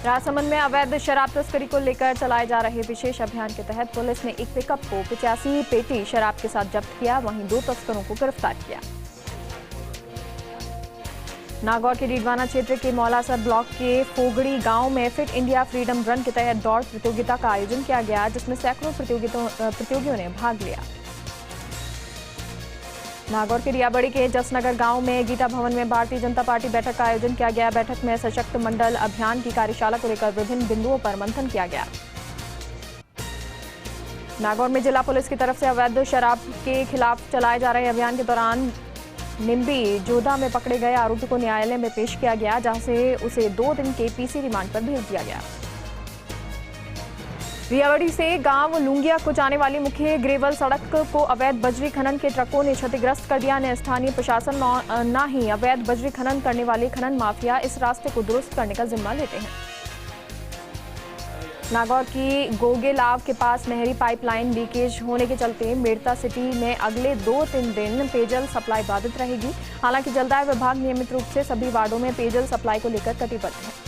राजसमंद में अवैध शराब तस्करी को लेकर चलाए जा रहे विशेष अभियान के तहत पुलिस ने एक पिकअप को 85 पेटी शराब के साथ जब्त किया, वहीं 2 तस्करों को गिरफ्तार किया। नागौर के डीडवाना क्षेत्र के मौलासर ब्लॉक के फोगड़ी गांव में फिट इंडिया फ्रीडम रन के तहत दौड़ प्रतियोगिता का आयोजन किया गया, जिसमें सैकड़ों प्रतियोगियों ने भाग लिया। नागौर के रियाबड़ी के जसनगर गांव में गीता भवन में भारतीय जनता पार्टी बैठक का आयोजन किया गया। बैठक में सशक्त मंडल अभियान की कार्यशाला को लेकर विभिन्न बिंदुओं पर मंथन किया गया। नागौर में जिला पुलिस की तरफ से अवैध शराब के खिलाफ चलाए जा रहे अभियान के दौरान निम्बी जोधा में पकड़े गए आरोपी को न्यायालय में पेश किया गया, जहां से उसे 2 दिन के पीसी रिमांड पर भेज दिया गया। रियाबड़ी से गांव लुंगिया को जाने वाली मुख्य ग्रेवल सड़क को अवैध बजरी खनन के ट्रकों ने क्षतिग्रस्त कर दिया। ने स्थानीय प्रशासन न ही अवैध बजरी खनन करने वाले खनन माफिया इस रास्ते को दुरुस्त करने का जिम्मा लेते हैं। नागौर की गोगेलाव के पास नहरी पाइपलाइन लीकेज होने के चलते मेड़ता सिटी में अगले 2-3 दिन पेयजल सप्लाई बाधित रहेगी। हालांकि जलदाय विभाग नियमित रूप से सभी वार्डों में पेयजल सप्लाई को लेकर कटिबद्ध है।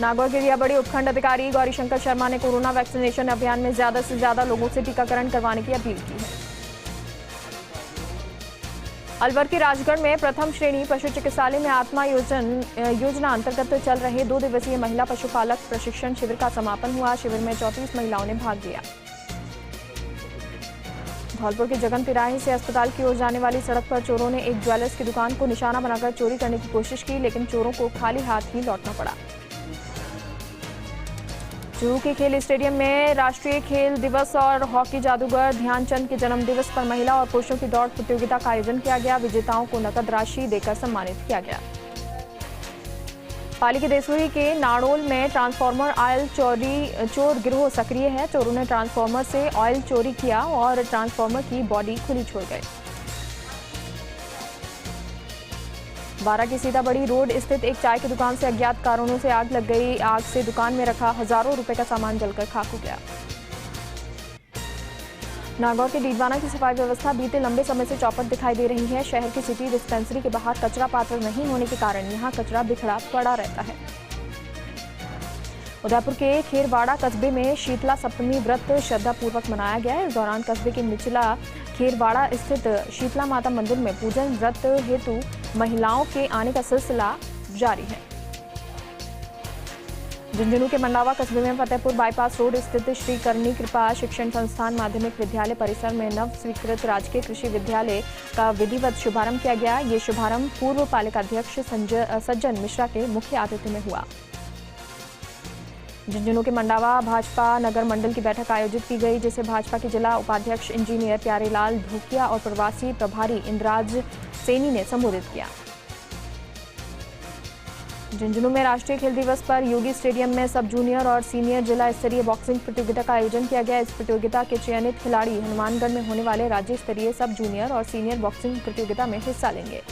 नागौर के रियाबड़ी उपखंड अधिकारी गौरीशंकर शर्मा ने कोरोना वैक्सीनेशन अभियान में ज्यादा से ज्यादा लोगों से टीकाकरण करवाने की अपील की है। अलवर के राजगढ़ में प्रथम श्रेणी पशु चिकित्सालय में आत्मा योजना अंतर्गत चल रहे 2 दिवसीय महिला पशुपालक प्रशिक्षण शिविर का समापन हुआ। शिविर में 34 महिलाओं ने भाग लिया। धौलपुर के जगन तिराहे से अस्पताल की ओर जाने वाली सड़क पर चोरों ने एक ज्वेलर्स की दुकान को निशाना बनाकर चोरी करने की कोशिश की, लेकिन चोरों को खाली हाथ ही लौटना पड़ा। चूरू के खेल स्टेडियम में राष्ट्रीय खेल दिवस और हॉकी जादूगर ध्यानचंद के जन्म दिवस पर महिला और पुरुषों की दौड़ प्रतियोगिता का आयोजन किया गया। विजेताओं को नकद राशि देकर सम्मानित किया गया। पाली के देसुरी के नाड़ोल में ट्रांसफार्मर ऑयल चोर गिरोह सक्रिय है। चोरों ने ट्रांसफार्मर से ऑयल चोरी किया और ट्रांसफार्मर की बॉडी खुली छोड़ गए। बारा की सीताबड़ी रोड स्थित एक चाय की दुकान से अज्ञात कारणों से आग लग गई। आग से दुकान में रखा हजारों रुपए का सामान जलकर खाक हो गया। नागौर के डीडवाना की सफाई व्यवस्था बीते लंबे समय से चौपट दिखाई दे रही है। शहर की सिटी डिस्पेंसरी के बाहर कचरा पात्र नहीं होने के कारण यहां कचरा बिखरा पड़ा रहता है। उदयपुर के खेरवाड़ा कस्बे में शीतला सप्तमी व्रत श्रद्धापूर्वक मनाया गया। इस दौरान कस्बे के निचला खेरवाड़ा स्थित शीतला माता मंदिर में पूजन व्रत हेतु महिलाओं के आने का सिलसिला जारी है। झुंझुनू के मंडावा कस्बे में फतेहपुर बाईपास रोड स्थित श्री करनी कृपा शिक्षण संस्थान माध्यमिक विद्यालय परिसर में नव स्वीकृत राजकीय कृषि विद्यालय का विधिवत शुभारंभ किया गया। ये शुभारंभ पूर्व पालिकाध्यक्ष सज्जन मिश्रा के मुख्य आतिथ्य में हुआ। झुंझुनू के मंडावा भाजपा नगर मंडल की बैठक आयोजित की गई, जिसे भाजपा के जिला उपाध्यक्ष इंजीनियर प्यारेलाल धूकिया और प्रवासी प्रभारी इंद्राज सेनी ने संबोधित किया। झुंझुनू में राष्ट्रीय खेल दिवस पर योगी स्टेडियम में सब जूनियर और सीनियर जिला स्तरीय बॉक्सिंग प्रतियोगिता का आयोजन किया गया। इस प्रतियोगिता के चयनित खिलाड़ी हनुमानगढ़ में होने वाले राज्य स्तरीय सब जूनियर और सीनियर बॉक्सिंग प्रतियोगिता में हिस्सा लेंगे।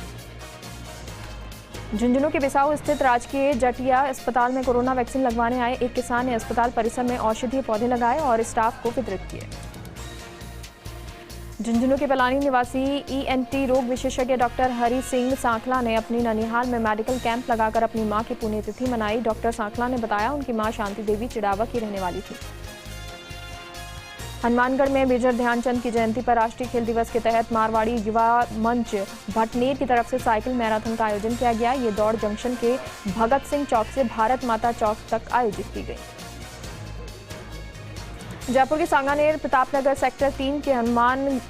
झुंझुनू के बिसाऊ स्थित राजकीय जटिया अस्पताल में कोरोना वैक्सीन लगवाने आए एक किसान ने अस्पताल परिसर में औषधीय पौधे लगाए और स्टाफ को वितरित किए। झुंझुनू के पलानी निवासी ईएनटी रोग विशेषज्ञ डॉक्टर हरि सिंह सांखला ने अपनी ननिहाल में मेडिकल कैंप लगाकर अपनी मां की पुण्यतिथि मनाई। डॉक्टर सांखला ने बताया उनकी मां शांति देवी चिड़ावा की रहने वाली थी। हनुमानगढ़ में मेजर ध्यानचंद की जयंती पर राष्ट्रीय खेल दिवस के तहत मारवाड़ी युवा मंच भटनेर की तरफ से साइकिल मैराथन का आयोजन किया गया। ये दौड़ जंक्शन के भगत सिंह चौक से भारत माता चौक तक आयोजित की गई। जयपुर के सांगानेर प्रतापनगर सेक्टर 3 के हनुमान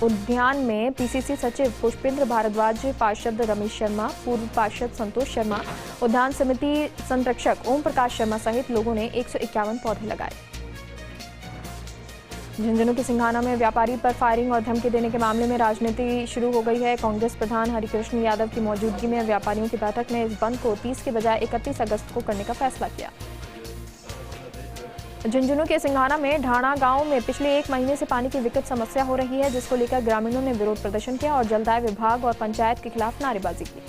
उद्यान में पीसीसी सचिव पुष्पेंद्र भारद्वाज, पार्षद रमेश शर्मा, पूर्व पार्षद संतोष शर्मा, उद्यान समिति संरक्षक ओम प्रकाश शर्मा सहित लोगों ने 151 पौधे लगाए। झुंझुनू के सिंघाना में व्यापारी पर फायरिंग और धमकी देने के मामले में राजनीति शुरू हो गई है। कांग्रेस प्रधान हरिकृष्ण यादव की मौजूदगी में व्यापारियों की बैठक ने इस बंद को 30 के बजाय 31 अगस्त को करने का फैसला किया। झुंझुनू के सिंघाना में ढाणा गांव में पिछले 1 महीने से पानी की विकट समस्या हो रही है, जिसको लेकर ग्रामीणों ने विरोध प्रदर्शन किया और जलदाय विभाग और पंचायत के खिलाफ नारेबाजी की।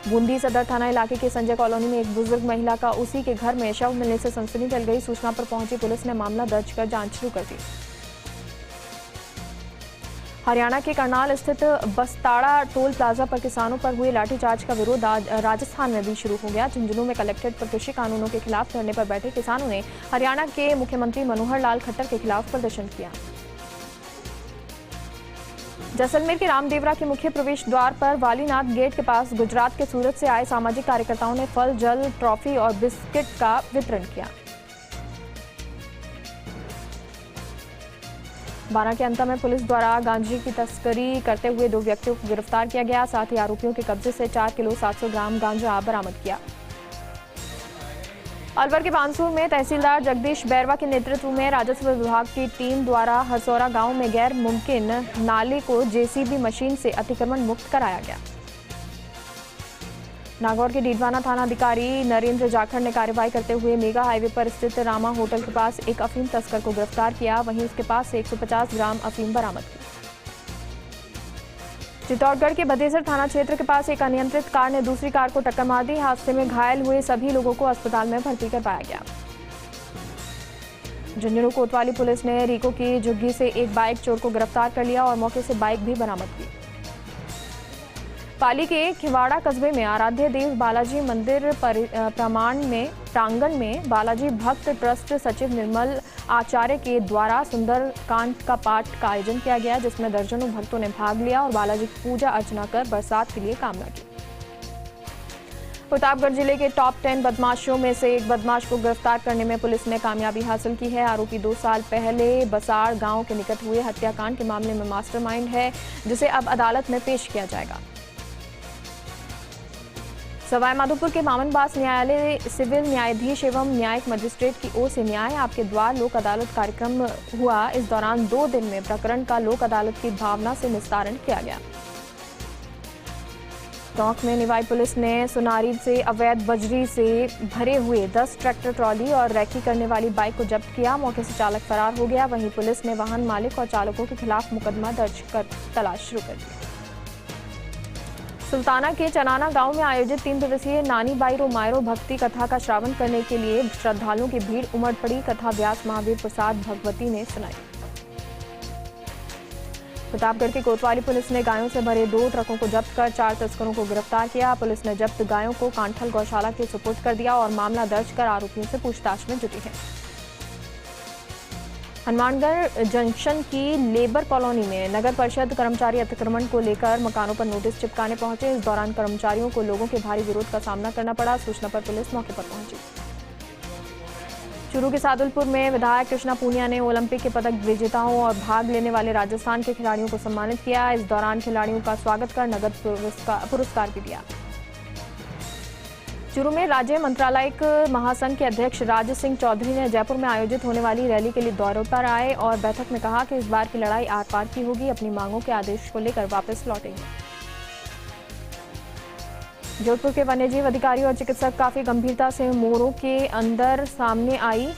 बूंदी सदर थाना इलाके के संजय कॉलोनी में एक बुजुर्ग महिला का उसी के घर में शव मिलने से सनसनी फैल गई। सूचना पर पहुंची पुलिस ने मामला दर्ज कर जांच शुरू कर दी। हरियाणा के करनाल स्थित बस्ताड़ा टोल प्लाजा पर किसानों पर हुए लाठीचार्ज का विरोध आज राजस्थान में भी शुरू हो गया। झुंझुनू में कलेक्ट्रेट पर कृषि कानूनों के खिलाफ धरने पर बैठे किसानों ने हरियाणा के मुख्यमंत्री मनोहर लाल खट्टर के खिलाफ प्रदर्शन किया। जैसलमेर के रामदेवरा के मुख्य प्रवेश द्वार पर वालीनाथ गेट के पास गुजरात के सूरत से आए सामाजिक कार्यकर्ताओं ने फल, जल, ट्रॉफी और बिस्किट का वितरण किया। बारा के अंता में पुलिस द्वारा गांजे की तस्करी करते हुए 2 व्यक्तियों को गिरफ्तार किया गया। साथ ही आरोपियों के कब्जे से 4 किलो 700 ग्राम गांजा बरामद किया। अलवर के बानसूर में तहसीलदार जगदीश बैरवा के नेतृत्व में राजस्व विभाग की टीम द्वारा हरसौरा गांव में गैर मुमकिन नाले को जेसीबी मशीन से अतिक्रमण मुक्त कराया गया। नागौर के डीडवाना थाना अधिकारी नरेंद्र जाखड़ ने कार्रवाई करते हुए मेगा हाईवे पर स्थित रामा होटल के पास एक अफीम तस्कर को गिरफ्तार किया। वहीं उसके पास से 150 ग्राम अफीम बरामद की। चित्तौड़गढ़ के बदेसर थाना क्षेत्र के पास एक अनियंत्रित कार ने दूसरी कार को टक्कर मार दी। हादसे में घायल हुए सभी लोगों को अस्पताल में भर्ती करवाया गया। झुंझुनू कोतवाली पुलिस ने रीको की झुग्गी से एक बाइक चोर को गिरफ्तार कर लिया और मौके से बाइक भी बरामद की। पाली के खिवाड़ा कस्बे में आराध्य देव बालाजी मंदिर प्रांगण में बालाजी भक्त ट्रस्ट सचिव निर्मल आचार्य के द्वारा सुंदरकांड का पाठ का आयोजन किया गया, जिसमें दर्जनों भक्तों ने भाग लिया और बालाजी की पूजा अर्चना कर बरसात के लिए कामना की। प्रतापगढ़ जिले के टॉप 10 बदमाशों में से एक बदमाश को गिरफ्तार करने में पुलिस ने कामयाबी हासिल की है। आरोपी 2 साल पहले बसाड़ गांव के निकट हुए हत्याकांड के मामले में मास्टरमाइंड है, जिसे अब अदालत में पेश किया जाएगा। सवाईमाधोपुर के मामनबास न्यायालय सिविल न्यायाधीश एवं न्यायिक मजिस्ट्रेट की ओर से न्याय आपके द्वार लोक अदालत कार्यक्रम हुआ। इस दौरान 2 दिन में प्रकरण का लोक अदालत की भावना से निस्तारण किया गया। टोंक में निवाई पुलिस ने सुनारी से अवैध बजरी से भरे हुए 10 ट्रैक्टर ट्रॉली और रैकी करने वाली बाइक को जब्त किया। मौके से चालक फरार हो गया। वहीं पुलिस ने वाहन मालिक और चालकों के खिलाफ मुकदमा दर्ज कर तलाश शुरू कर दी। सुल्ताना के चनाना गांव में आयोजित 3 दिवसीय नानी बाई रोमायरो भक्ति कथा का श्रवण करने के लिए श्रद्धालुओं की भीड़ उमड़ पड़ी। कथा व्यास महावीर प्रसाद भगवती ने सुनाई। प्रतापगढ़ की कोतवाली पुलिस ने गायों से भरे 2 ट्रकों को जब्त कर 4 तस्करों को गिरफ्तार किया। पुलिस ने जब्त गायों को कांठल गौशाला के सुपुर्द कर दिया और मामला दर्ज कर आरोपियों से पूछताछ में जुटी है। हनुमानगढ़ जंक्शन की लेबर कॉलोनी में नगर परिषद कर्मचारी अतिक्रमण को लेकर मकानों पर नोटिस चिपकाने पहुंचे। इस दौरान कर्मचारियों को लोगों के भारी विरोध का सामना करना पड़ा। सूचना पर पुलिस मौके पर पहुंची। चूरू के सादुलपुर में विधायक कृष्णा पूनिया ने ओलंपिक के पदक विजेताओं और भाग लेने वाले राजस्थान के खिलाड़ियों को सम्मानित किया। इस दौरान खिलाड़ियों का स्वागत कर नगद पुरस्कार भी दिया। चूरू में राज्य मंत्रालयिक महासंघ के अध्यक्ष राज सिंह चौधरी ने जयपुर में आयोजित होने वाली रैली के लिए दौरे पर आए और बैठक में कहा कि इस बार की लड़ाई आर पार की होगी। अपनी मांगों के आदेश को लेकर वापस लौटेंगे। जोधपुर के वन्यजीव अधिकारी और चिकित्सक काफी गंभीरता से मोरों के अंदर सामने आई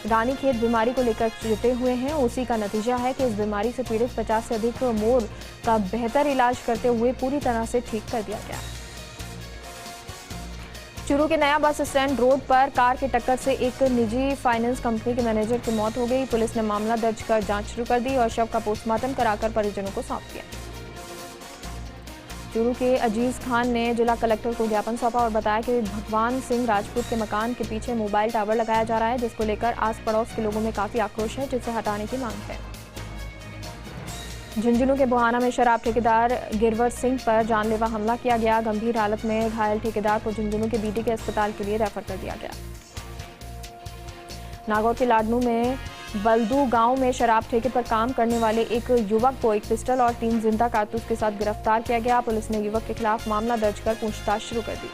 रानीखेत बीमारी को लेकर जुटे हुए हैं। उसी का नतीजा है कि इस बीमारी से पीड़ित 50 से अधिक मोर का बेहतर इलाज करते हुए पूरी तरह से ठीक कर दिया गया। चूरू के नया बस स्टैंड रोड पर कार की टक्कर से एक निजी फाइनेंस कंपनी के मैनेजर की मौत हो गई। पुलिस ने मामला दर्ज कर जांच शुरू कर दी और शव का पोस्टमार्टम कराकर परिजनों को सौंप दिया। चूरू के अजीज खान ने जिला कलेक्टर को ज्ञापन सौंपा और बताया कि भगवान सिंह राजपूत के मकान के पीछे मोबाइल टावर लगाया जा रहा है, जिसको लेकर आस पड़ोस के लोगों में काफी आक्रोश है, जिसे हटाने की मांग है। झुंझुनू के बुहाना में शराब ठेकेदार गिरवर सिंह पर जानलेवा हमला किया गया। गंभीर हालत में घायल ठेकेदार को झुंझुनू के बीटी के अस्पताल के लिए रेफर कर दिया गया। नागौर के लाडनू में बलदू गांव में शराब ठेके पर काम करने वाले एक युवक को एक पिस्टल और 3 जिंदा कारतूस के साथ गिरफ्तार किया गया। पुलिस ने युवक के खिलाफ मामला दर्ज कर पूछताछ शुरू कर दी।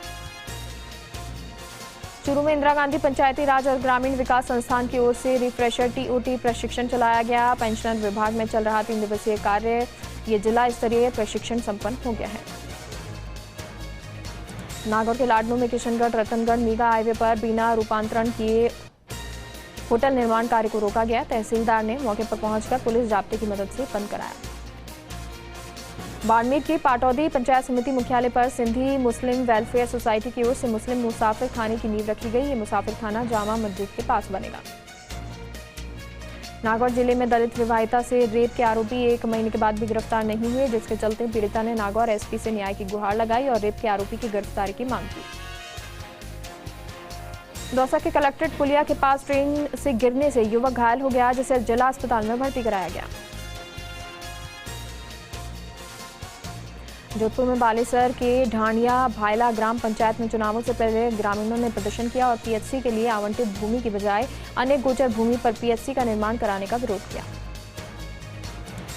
चूरू में इंदिरा गांधी पंचायती राज और ग्रामीण विकास संस्थान की ओर से रिफ्रेशर टीओटी प्रशिक्षण चलाया गया। पेंशनर विभाग में चल रहा 3 दिवसीय कार्य ये जिला स्तरीय प्रशिक्षण संपन्न हो गया है। नागौर के लाडनू में किशनगढ़ रतनगढ़ मेगा हाईवे पर बिना रूपांतरण किए होटल निर्माण कार्य को रोका गया। तहसीलदार ने मौके पर पहुंचकर पुलिस जाब्ते की मदद से बंद कराया। बाड़मेर की पाटौदी पंचायत समिति मुख्यालय पर सिंधी मुस्लिम वेलफेयर सोसाइटी की ओर से मुस्लिम मुसाफिर खाने की नींव रखी गई। ये मुसाफिर खाना जामा मस्जिद के पास बनेगा। नागौर जिले में दलित विवाहिता से रेप के आरोपी 1 महीने के बाद भी गिरफ्तार नहीं हुए, जिसके चलते पीड़िता ने नागौर एसपी से न्याय की गुहार लगाई और रेप के आरोपी की गिरफ्तारी की मांग की। दौसा के कलेक्ट्रेट पुलिया के पास ट्रेन से गिरने से युवक घायल हो गया, जिसे जिला अस्पताल में भर्ती कराया गया। जोधपुर में बालेसर के ढांडिया भायला ग्राम पंचायत में चुनावों से पहले ग्रामीणों ने प्रदर्शन किया और पीएचसी के लिए आवंटित भूमि की बजाय अन्य गोचर भूमि पर पीएचसी का निर्माण कराने का विरोध किया।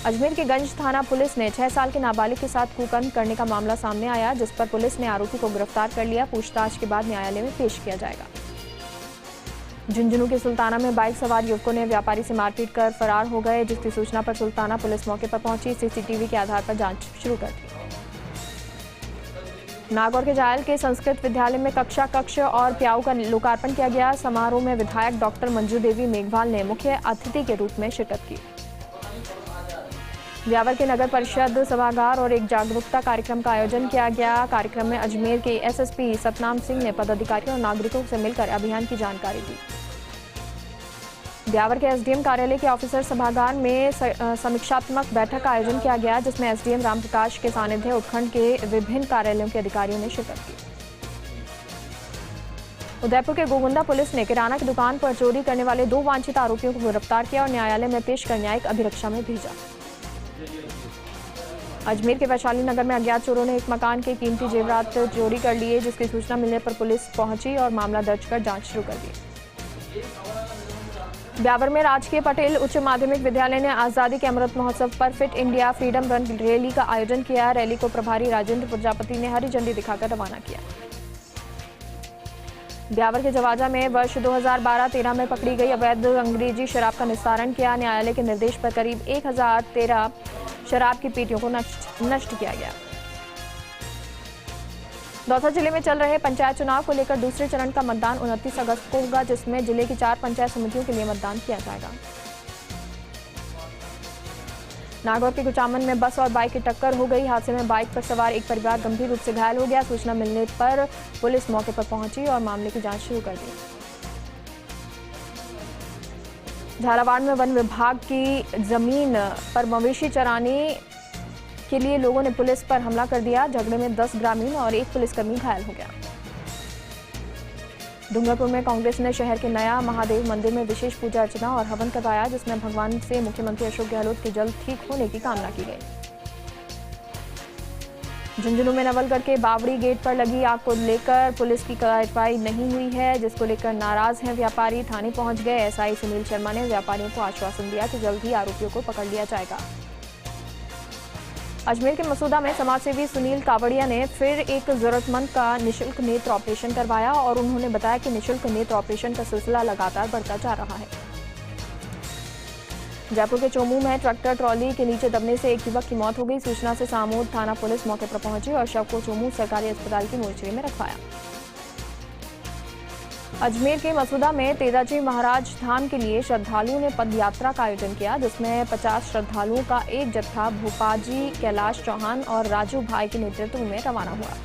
अजमेर के गंज थाना पुलिस ने 6 साल के नाबालिग के साथ कुकर्म करने का मामला सामने आया, जिस पर पुलिस ने आरोपी को गिरफ्तार कर लिया। पूछताछ के बाद न्यायालय में पेश किया जाएगा। झुंझुनू के सुल्ताना में बाइक सवार युवकों ने व्यापारी से मारपीट कर फरार हो गए, जिसकी सूचना पर सुल्ताना पुलिस मौके पर पहुंची। सीसीटीवी के आधार पर जांच शुरू कर दी। नागौर के जायल के संस्कृत विद्यालय में कक्ष और प्याऊ का लोकार्पण किया गया। समारोह में विधायक डॉक्टर मंजू देवी मेघवाल ने मुख्य अतिथि के रूप में शिरकत की। ब्यावर के नगर परिषद सभागार और एक जागरूकता कार्यक्रम का आयोजन किया गया। कार्यक्रम में अजमेर के एसएसपी सतनाम सिंह ने पदाधिकारियों और नागरिकों से मिलकर अभियान की जानकारी दी। ब्यावर के एसडीएम कार्यालय के ऑफिसर सभागार में समीक्षात्मक बैठक का आयोजन किया गया, जिसमें एसडीएम रामप्रकाश के सानिध्य उपखंड के विभिन्न कार्यालयों के अधिकारियों ने शिरकत की। उदयपुर के गोगुंदा पुलिस ने किराना की दुकान पर चोरी करने वाले 2 वांछित आरोपियों को गिरफ्तार किया और न्यायालय में पेश कर न्यायिक अभिरक्षा में भेजा। अजमेर के वैशाली नगर में अज्ञात चोरों ने एक मकान के कीमती जेवरात चोरी कर लिए, जिसकी सूचना मिलने पर पुलिस पहुंची और मामला दर्ज कर जांच शुरू कर दी। ब्यावर में राजकीय पटेल उच्च माध्यमिक विद्यालय ने आजादी के अमृत महोत्सव पर fit India freedom run rally का आयोजन किया। रैली को प्रभारी राजेंद्र प्रजापति ने हरी झंडी दिखाकर रवाना किया। ब्यावर के जवाजा में वर्ष 2012-13 में पकड़ी गई अवैध अंग्रेजी शराब का निस्तारण किया। न्यायालय के निर्देश पर करीब 1013 शराब की पेटियों को नष्ट किया गया। दौसा जिले में चल रहे पंचायत चुनाव को लेकर दूसरे चरण का मतदान 29 अगस्त को होगा, जिसमें जिले की 4 पंचायत समितियों के लिए मतदान किया जाएगा। नागौर के कुचामन में बस और बाइक की टक्कर हो गई। हादसे में बाइक पर सवार एक परिवार गंभीर रूप से घायल हो गया। सूचना मिलने पर पुलिस मौके पर पहुंची और मामले की जांच शुरू कर दी। झालावाड़ में वन विभाग की जमीन पर मवेशी चराने के लिए लोगों ने पुलिस पर हमला कर दिया। झगड़े में 10 ग्रामीण और 1 पुलिसकर्मी घायल हो गया। डूंगरपुर में कांग्रेस ने शहर के नया महादेव मंदिर में विशेष पूजा अर्चना और हवन करवाया, जिसमें भगवान से मुख्यमंत्री अशोक गहलोत के जल्द ठीक होने की कामना की गई। झुंझुनू में नवलगढ़ के बावड़ी गेट पर लगी आग को लेकर पुलिस की कार्रवाई नहीं हुई है, जिसको लेकर नाराज हैं व्यापारी। थाने पहुंच गए। एसआई सुनील शर्मा ने व्यापारियों को आश्वासन दिया कि जल्द ही आरोपियों को पकड़ लिया जाएगा। अजमेर के मसूदा में समाजसेवी सुनील कावड़िया ने फिर एक जरूरतमंद का निशुल्क नेत्र ऑपरेशन करवाया और उन्होंने बताया कि निशुल्क नेत्र ऑपरेशन का सिलसिला लगातार बढ़ता जा रहा है। जयपुर के चोमू में ट्रैक्टर ट्रॉली के नीचे दबने से एक युवक की मौत हो गई। सूचना से सामोद थाना पुलिस मौके पर पहुंची और शव को चोमू सरकारी अस्पताल की मोर्चरी में रखवाया। अजमेर के मसूदा में तेजाजी महाराज धाम के लिए श्रद्धालुओं ने पद यात्रा का आयोजन किया, जिसमें 50 श्रद्धालुओं का एक जत्था भूपाजी कैलाश चौहान और राजू भाई के नेतृत्व में रवाना हुआ।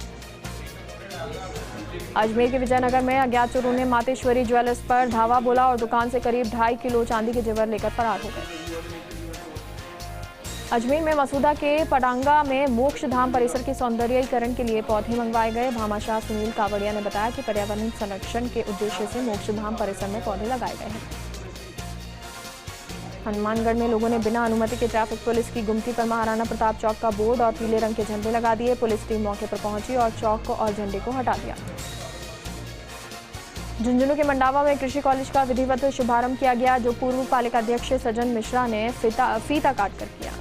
अजमेर के विजयनगर में अज्ञात चोरों ने मातेश्वरी ज्वेलर्स पर धावा बोला और दुकान से करीब 2.5 किलो चांदी के जेवर लेकर फरार हो गए। अजमेर में मसूदा के पडांगा में मोक्ष धाम परिसर के सौंदर्यीकरण के लिए पौधे मंगवाए गए। भामाशाह सुनील कावड़िया ने बताया कि पर्यावरण संरक्षण के उद्देश्य से मोक्ष धाम परिसर में पौधे लगाए गए हैं। हनुमानगढ़ में लोगों ने बिना अनुमति के ट्रैफिक पुलिस की गुमटी पर महाराणा प्रताप चौक का बोर्ड और पीले रंग के झंडे लगा दिए। पुलिस टीम मौके पर पहुंची और चौक और झंडे को हटा दिया। झुंझुनू के मंडावा में कृषि कॉलेज का विधिवत शुभारंभ किया गया, जो पूर्व पालिका अध्यक्ष सजन मिश्रा ने फीता काटकर किया।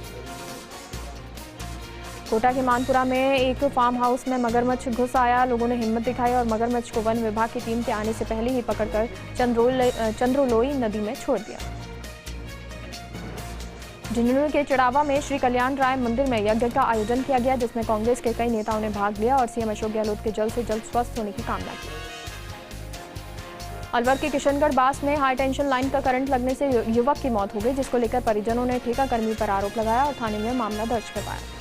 कोटा के मानपुरा में एक फार्म हाउस में मगरमच्छ घुस आया। लोगों ने हिम्मत दिखाई और मगरमच्छ को वन विभाग की टीम के आने से पहले ही पकड़कर चंद्रोलोई नदी में छोड़ दिया। झुंझुनू के चिड़ावा में श्री कल्याण राय मंदिर में यज्ञ का आयोजन किया गया, जिसमें कांग्रेस के कई नेताओं ने भाग लिया और सीएम अशोक गहलोत के जल्द से जल्द स्वस्थ होने की कामना की। अलवर के किशनगढ़ बास में हाई टेंशन लाइन का करंट लगने से युवक की मौत हो गई, जिसको लेकर परिजनों ने ठेका कर्मी पर आरोप लगाया और थाने में मामला दर्ज करवाया।